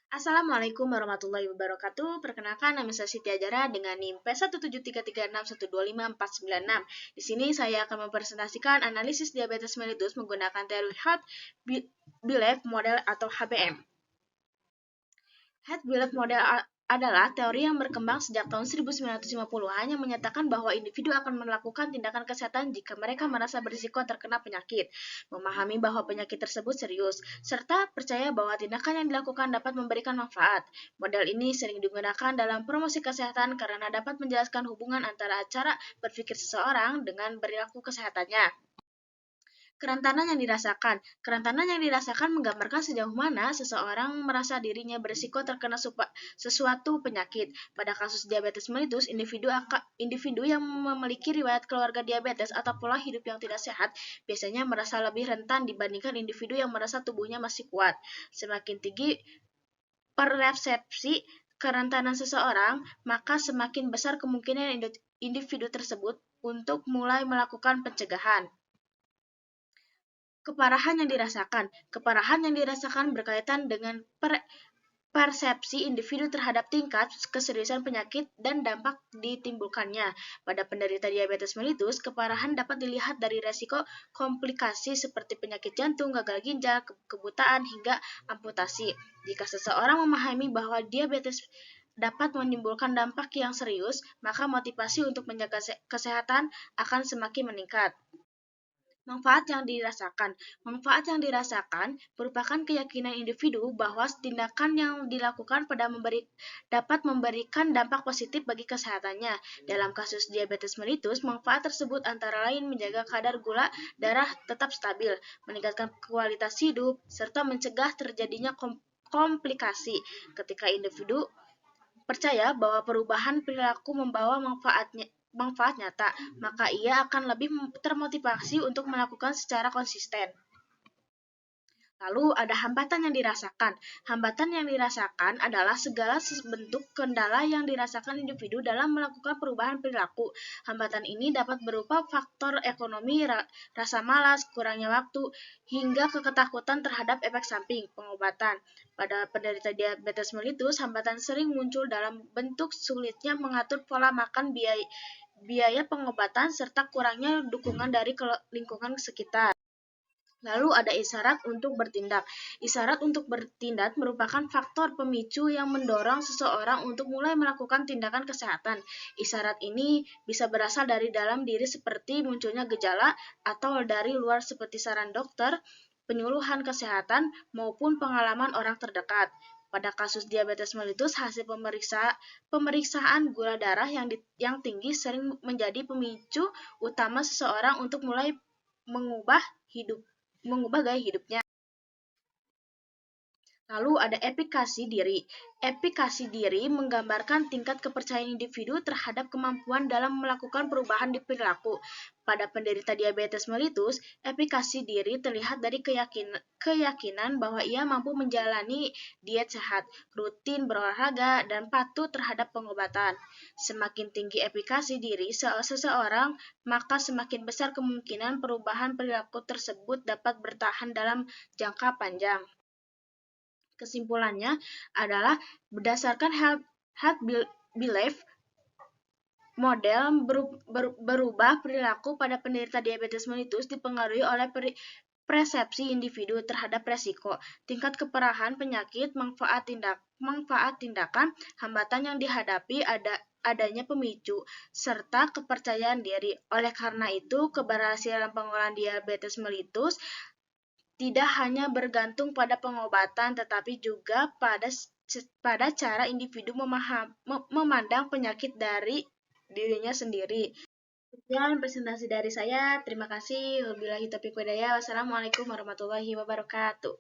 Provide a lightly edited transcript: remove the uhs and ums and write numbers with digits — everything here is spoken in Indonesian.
Assalamualaikum warahmatullahi wabarakatuh. Perkenalkan, nama saya Siti Ajara dengan NIM P17336125496. Di sini saya akan mempresentasikan analisis diabetes mellitus menggunakan teori Heart Belief Model atau HBM. Heart Belief Model adalah teori yang berkembang sejak tahun 1950-an yang menyatakan bahwa individu akan melakukan tindakan kesehatan jika mereka merasa berisiko terkena penyakit, memahami bahwa penyakit tersebut serius, serta percaya bahwa tindakan yang dilakukan dapat memberikan manfaat. Model ini sering digunakan dalam promosi kesehatan karena dapat menjelaskan hubungan antara cara berpikir seseorang dengan perilaku kesehatannya. Kerentanan yang dirasakan menggambarkan sejauh mana seseorang merasa dirinya berisiko terkena sesuatu penyakit. Pada kasus diabetes mellitus, individu yang memiliki riwayat keluarga diabetes atau pola hidup yang tidak sehat biasanya merasa lebih rentan dibandingkan individu yang merasa tubuhnya masih kuat. Semakin tinggi persepsi kerentanan seseorang, maka semakin besar kemungkinan individu tersebut untuk mulai melakukan pencegahan. Keparahan yang dirasakan berkaitan dengan persepsi individu terhadap tingkat keseriusan penyakit dan dampak ditimbulkannya. Pada penderita diabetes mellitus, keparahan dapat dilihat dari resiko komplikasi seperti penyakit jantung, gagal ginjal, kebutaan, hingga amputasi. Jika seseorang memahami bahwa diabetes dapat menimbulkan dampak yang serius, maka motivasi untuk menjaga kesehatan akan semakin meningkat. Manfaat yang dirasakan merupakan keyakinan individu bahwa tindakan yang dilakukan dapat memberikan dampak positif bagi kesehatannya. Dalam kasus diabetes mellitus, manfaat tersebut antara lain menjaga kadar gula darah tetap stabil, meningkatkan kualitas hidup, serta mencegah terjadinya komplikasi. Ketika individu percaya bahwa perubahan perilaku membawa manfaat nyata, maka ia akan lebih termotivasi untuk melakukan secara konsisten. Lalu ada hambatan yang dirasakan. Hambatan yang dirasakan adalah segala bentuk kendala yang dirasakan individu dalam melakukan perubahan perilaku. Hambatan ini dapat berupa faktor ekonomi, rasa malas, kurangnya waktu, hingga ketakutan terhadap efek samping pengobatan. Pada penderita diabetes mellitus, hambatan sering muncul dalam bentuk sulitnya mengatur pola makan, biaya pengobatan, serta kurangnya dukungan dari lingkungan sekitar. Lalu ada isyarat untuk bertindak. Isyarat untuk bertindak merupakan faktor pemicu yang mendorong seseorang untuk mulai melakukan tindakan kesehatan. Isyarat ini bisa berasal dari dalam diri seperti munculnya gejala atau dari luar seperti saran dokter, penyuluhan kesehatan, maupun pengalaman orang terdekat. Pada kasus diabetes mellitus, hasil pemeriksaan gula darah yang tinggi sering menjadi pemicu utama seseorang untuk mulai mengubah gaya hidupnya. Lalu ada efikasi diri. Efikasi diri menggambarkan tingkat kepercayaan individu terhadap kemampuan dalam melakukan perubahan di perilaku. Pada penderita diabetes mellitus, efikasi diri terlihat dari keyakinan bahwa ia mampu menjalani diet sehat, rutin berolahraga, dan patuh terhadap pengobatan. Semakin tinggi efikasi diri seseorang, maka semakin besar kemungkinan perubahan perilaku tersebut dapat bertahan dalam jangka panjang. Kesimpulannya adalah berdasarkan Heart Belief Model berubah perilaku pada penderita diabetes mellitus dipengaruhi oleh persepsi individu terhadap resiko, tingkat keparahan penyakit, manfaat tindakan, hambatan yang dihadapi, adanya pemicu, serta kepercayaan diri. Oleh karena itu, keberhasilan pengolahan diabetes mellitus tidak hanya bergantung pada pengobatan, tetapi juga pada cara individu memandang penyakit dari dirinya sendiri. Sekian presentasi dari saya. Terima kasih. Wabillahi taufiq walhidayah. Wassalamualaikum warahmatullahi wabarakatuh.